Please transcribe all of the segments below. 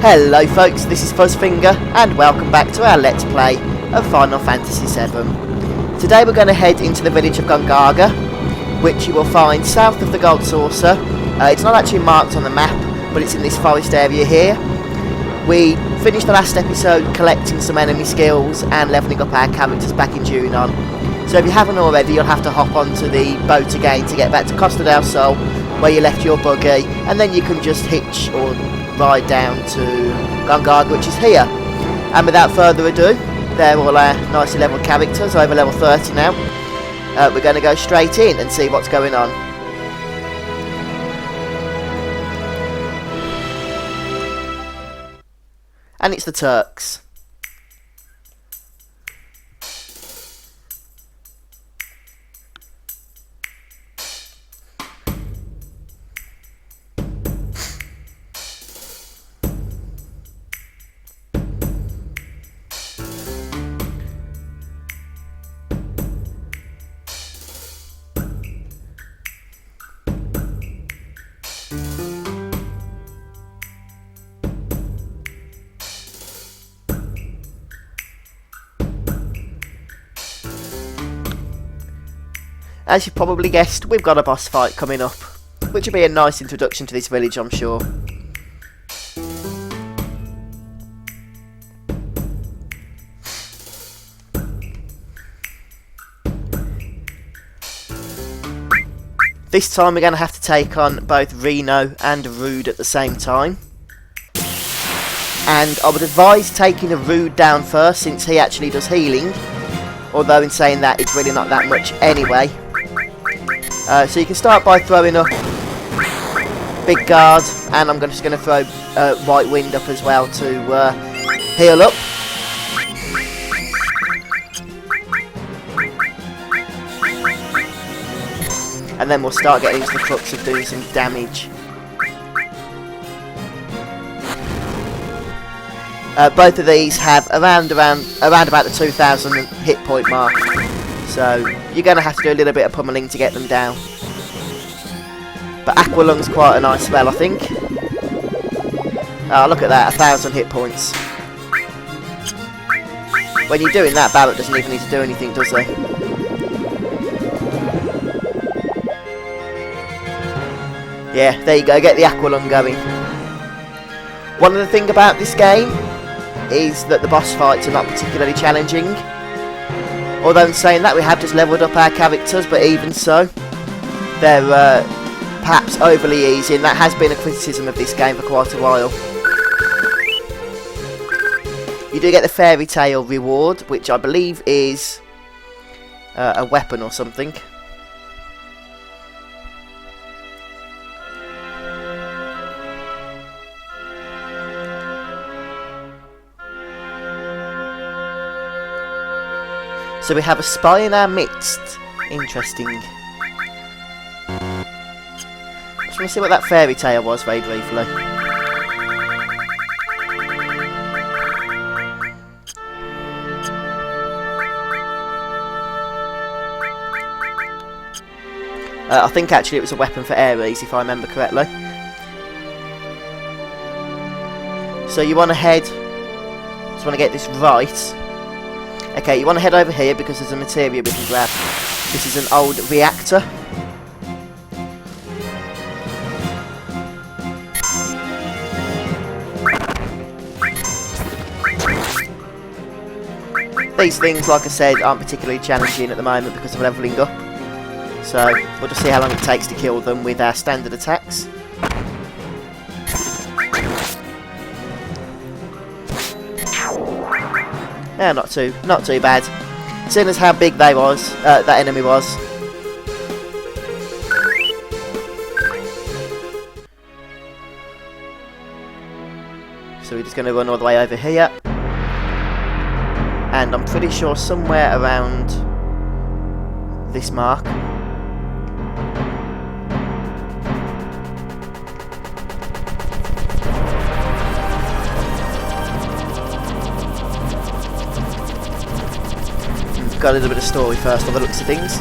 Hello folks, this is Fuzzfinger and welcome back to our Let's Play of Final Fantasy VII. Today we're going to head into the village of Gongaga, which you will find south of the Gold Saucer. It's not actually marked on the map, but it's in this forest area here. We finished the last episode collecting some enemy skills and levelling up our characters back in Junon. So if you haven't already, you'll have to hop onto the boat again to get back to Costa del Sol, where you left your buggy, and then you can just hitch or ride down to Gongaga, which is here. And without further ado, they're all our nicely leveled characters, over level 30 now. We're going to go straight in and see what's going on. And it's the Turks. As you've probably guessed, we've got a boss fight coming up, which will be a nice introduction to this village, I'm sure. This time we're going to have to take on both Reno and Rude at the same time. And I would advise taking a Rude down first, since he actually does healing. Although in saying that, it's really not that much anyway. So you can start by throwing up Big Guard, and I'm just going to throw White Wind up as well to heal up. And then we'll start getting into the crux of doing some damage. Both of these have around about the 2,000 hit point mark. So you're going to have to do a little bit of pummeling to get them down. But Aqualung's quite a nice spell, I think. Oh, look at that, 1,000 hit points. When you're doing that, Barrett doesn't even need to do anything, does he? Yeah, there you go, get the Aqualung going. One of the things about this game is that the boss fights are not particularly challenging. Although in saying that, we have just levelled up our characters, but even so, they're perhaps overly easy, and that has been a criticism of this game for quite a while. You do get the Fairy Tale reward, which I believe is a weapon or something. So we have a spy in our midst. Interesting. Just want to see what that fairy tale was very briefly. I think actually it was a weapon for Ares, if I remember correctly. So you want to head... just want to get this right. Okay, you want to head over here because there's a material we can grab. This is an old reactor. These things, like I said, aren't particularly challenging at the moment because of levelling up. So, we'll just see how long it takes to kill them with our standard attacks. Yeah, not too bad. Seeing as how big they was, that enemy was. So we're just going to run all the way over here. And I'm pretty sure somewhere around this mark. Got a little bit of story first by the looks of things.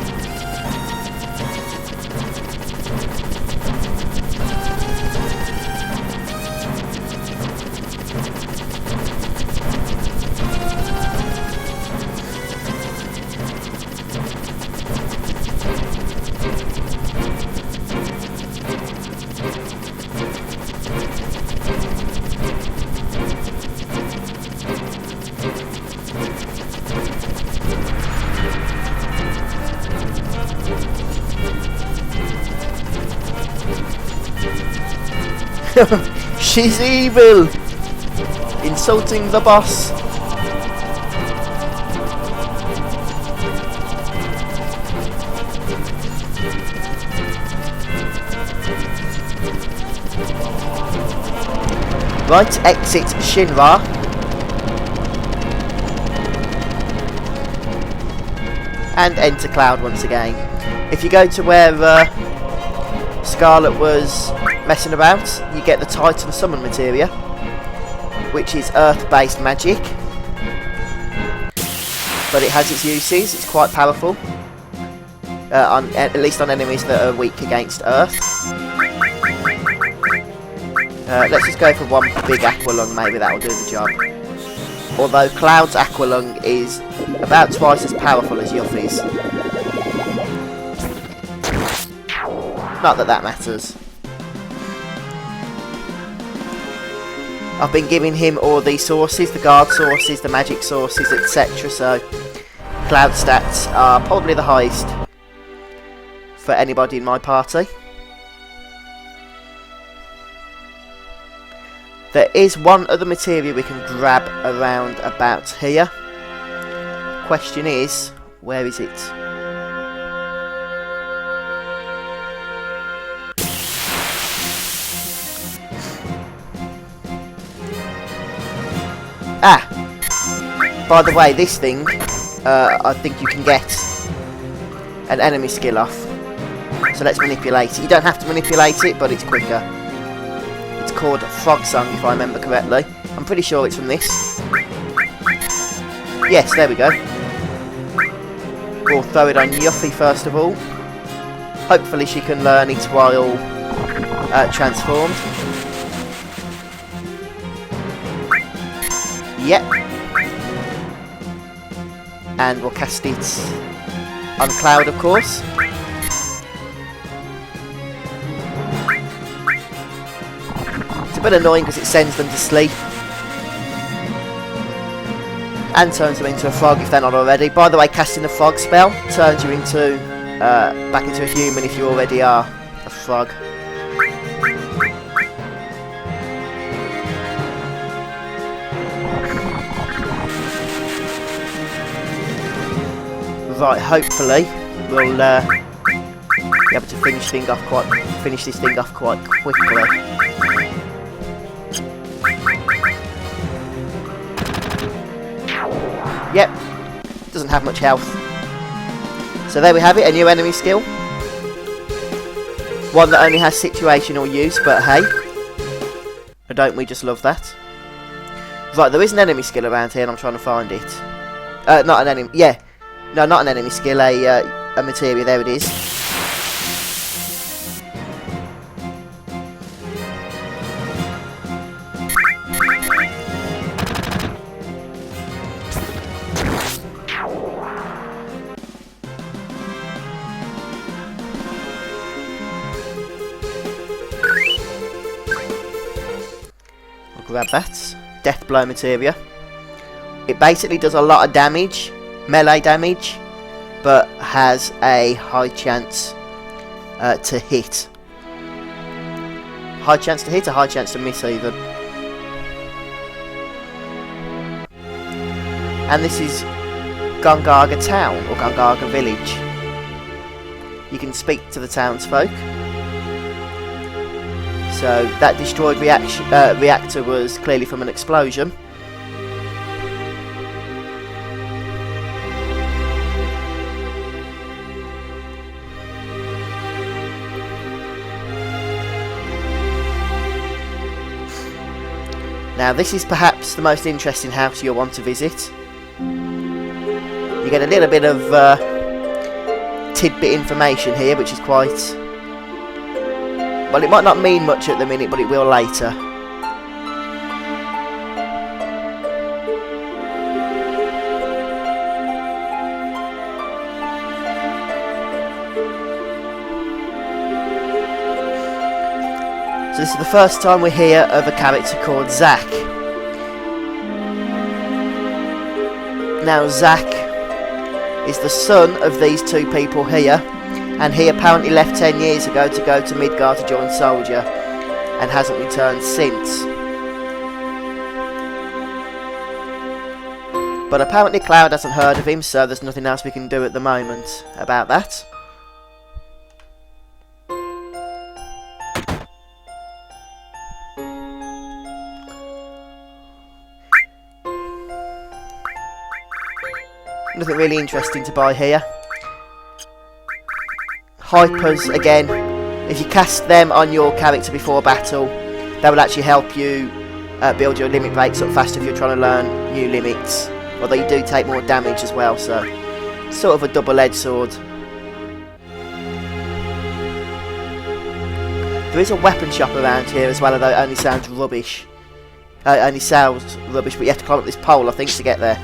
She's evil! Insulting the boss. Right, exit Shinra. And enter Cloud once again. If you go to where Scarlet was messing about, you get the Titan Summon materia, which is Earth-based magic. But it has its uses, it's quite powerful. At least on enemies that are weak against Earth. Let's just go for one big Aqua Lung, maybe that'll do the job. Although Cloud's Aqua Lung is about twice as powerful as Yuffie's. Not that that matters. I've been giving him all these sources, the guard sources, the magic sources, etc. So Cloud stats are probably the highest for anybody in my party. There is one other materia we can grab around about here. Question is, where is it? Ah! By the way, this thing, I think you can get an enemy skill off. So let's manipulate it. You don't have to manipulate it, but it's quicker. It's called Frog Song, if I remember correctly. I'm pretty sure it's from this. Yes, there we go. We'll throw it on Yuffie first of all. Hopefully she can learn it while transformed. Yep. And we'll cast it on Cloud, of course. It's a bit annoying because it sends them to sleep. And turns them into a frog if they're not already. By the way, casting the frog spell turns you into back into a human if you already are a frog. Right, hopefully we'll be able to finish this thing off quite quickly. Yep, doesn't have much health. So there we have it, a new enemy skill. One that only has situational use, but hey, don't we just love that? Right, there is an enemy skill around here and I'm trying to find it. Not an enemy, yeah. No, not an enemy skill, a materia, there it is. I'll grab that. Death Blow materia. It basically does a lot of damage. Melee damage, but has a high chance to hit. High chance to hit, a high chance to miss even. And this is Gongaga Town, or Gongaga Village. You can speak to the townsfolk. So that destroyed reactor was clearly from an explosion. Now this is perhaps the most interesting house you'll want to visit. You get a little bit of tidbit information here, which is quite... well, it might not mean much at the minute, but it will later. So this is the first time we hear of a character called Zack. Now Zack is the son of these two people here, and he apparently left 10 years ago to go to Midgar to join Soldier. and hasn't returned since. But apparently Cloud hasn't heard of him, so there's nothing else we can do at the moment about that. Nothing really interesting to buy here. Hypers, again, if you cast them on your character before battle, that will actually help you build your limit breaks up faster if you're trying to learn new limits. Although you do take more damage as well, so sort of a double-edged sword. There is a weapon shop around here as well, although it only sounds rubbish. It only sounds rubbish, but you have to climb up this pole, I think, to get there.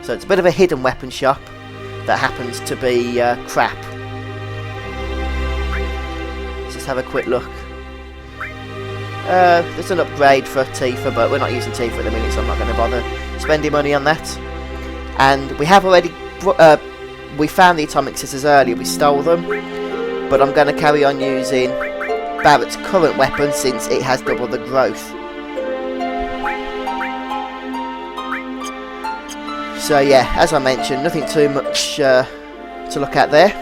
So it's a bit of a hidden weapon shop that happens to be crap. Let's just have a quick look. There's an upgrade for Tifa, but we're not using Tifa at the minute, so I'm not going to bother spending money on that. And we have already... we found the atomic scissors earlier, we stole them. But I'm going to carry on using Barrett's current weapon since it has double the growth. So yeah, as I mentioned, nothing too much to look at there.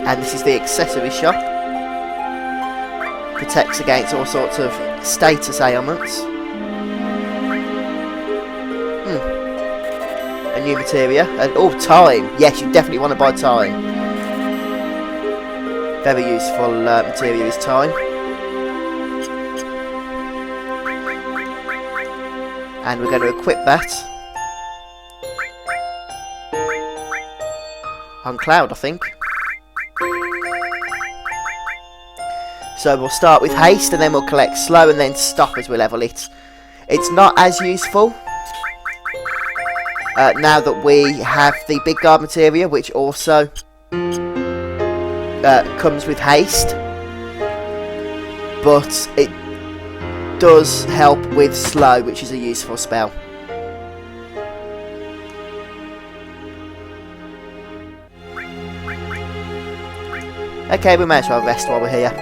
And this is the accessory shop. Protects against all sorts of status ailments. A new materia. And oh, time. Yes, you definitely want to buy time. Very useful materia is time. And we're going to equip that on Cloud, I think. So we'll start with haste, and then we'll collect slow, and then stop as we level it. It's not as useful now that we have the big guard materia, which also comes with haste, but it does help with slow, which is a useful spell. Okay, we may as well rest while we're here.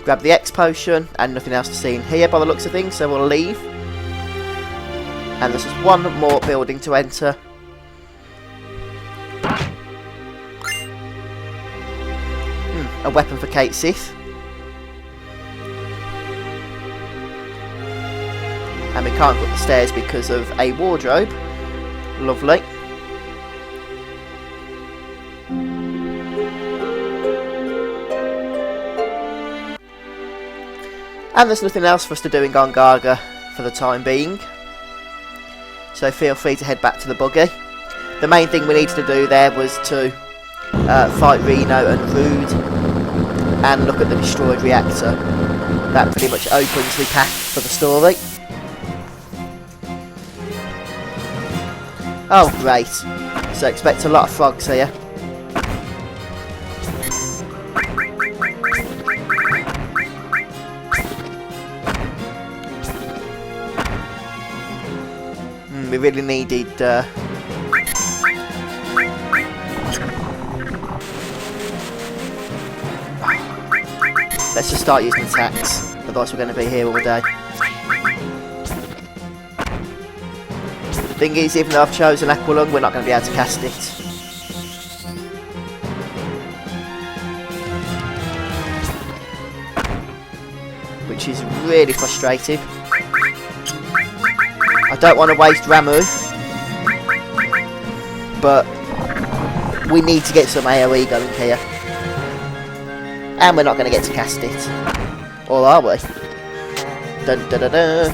Grab the X potion, and nothing else to see in here by the looks of things, so we'll leave. And there's just one more building to enter. A weapon for Kate Sith. And we can't go up the stairs because of a wardrobe. Lovely. And there's nothing else for us to do in Gongaga for the time being. So feel free to head back to the buggy. The main thing we needed to do there was to fight Reno and Rude and look at the destroyed reactor. That pretty much opens the path for the story. Oh great, so expect a lot of frogs here. We really needed let's just start using attacks, otherwise we're going to be here all day. Thing is, even though I've chosen Aqualung, we're not going to be able to cast it. Which is really frustrating. I don't want to waste Ramu, but we need to get some AoE going here. And we're not going to get to cast it. Or are we? Dun dun dun dun.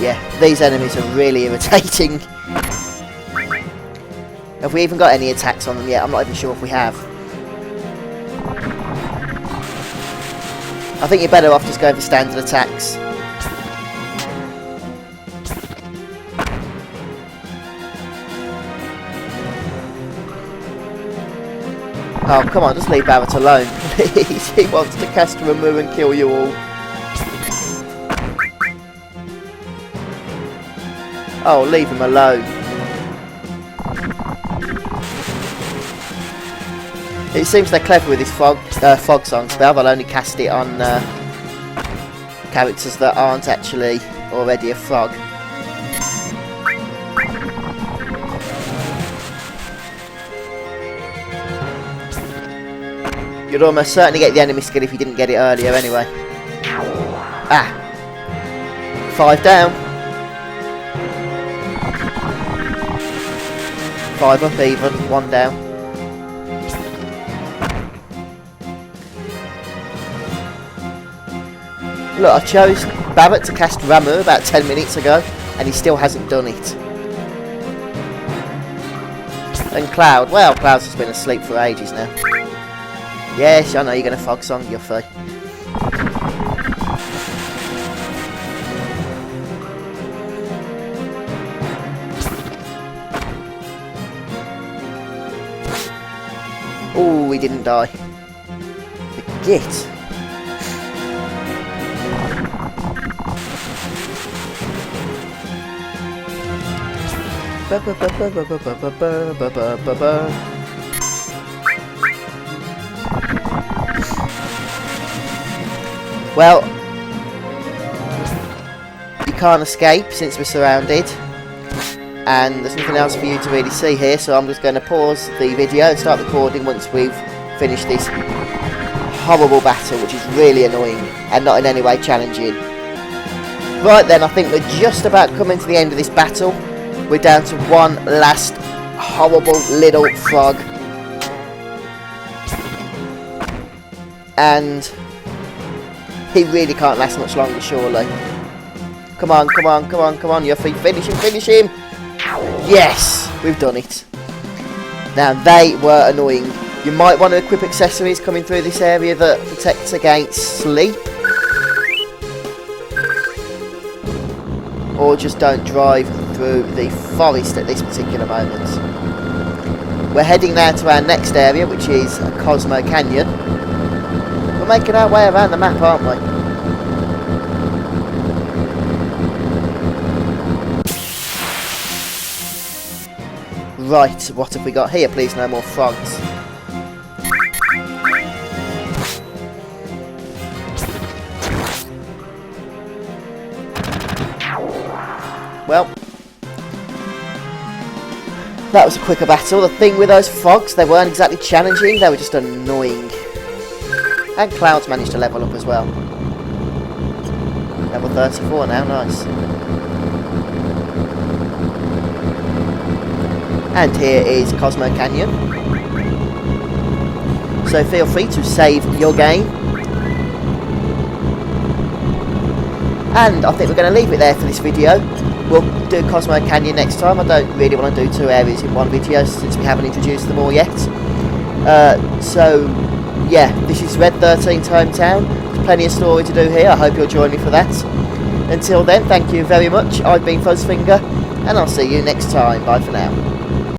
Yeah, these enemies are really irritating. Have we even got any attacks on them yet? I'm not even sure if we have. I think you're better off just going for standard attacks. Oh, come on, just leave Barrett alone, please. He wants to cast a remove and kill you all. Oh, leave him alone. It seems they're clever with this fog song spell. They'll only cast it on characters that aren't actually already a frog. You'd almost certainly get the enemy skill if you didn't get it earlier anyway. Ah! 5 down. 5 up even, 1 down. Look, I chose Barrett to cast Ramu about 10 minutes ago, and he still hasn't done it. And Cloud, well, Cloud's just been asleep for ages now. Yes, I know you're going to fog song, Yuffie. Oh, he didn't die. The git. Well, you can't escape since we're surrounded, and there's nothing else for you to really see here, so I'm just going to pause the video and start recording once we've finished this horrible battle, which is really annoying and not in any way challenging. Right then, I think we're just about coming to the end of this battle. We're down to one last horrible little frog. And he really can't last much longer, surely. Come on, come on, come on, come on, Yuffie. Finish him, finish him! Yes! We've done it. Now, they were annoying. You might want to equip accessories coming through this area that protects against sleep. Or just don't drive through the forest at this particular moment. We're heading now to our next area, which is Cosmo Canyon. We're making our way around the map, aren't we? Right, what have we got here? Please, no more frogs. Well, that was a quicker battle. The thing with those frogs, they weren't exactly challenging, they were just annoying. And Cloud's managed to level up as well. Level 34 now, nice. And here is Cosmo Canyon. So feel free to save your game. And I think we're going to leave it there for this video. We'll do Cosmo Canyon next time. I don't really want to do 2 areas in one video since we haven't introduced them all yet. So, yeah, this is Red 13's hometown. There's plenty of story to do here. I hope you'll join me for that. Until then, thank you very much. I've been Fuzzfinger, and I'll see you next time. Bye for now.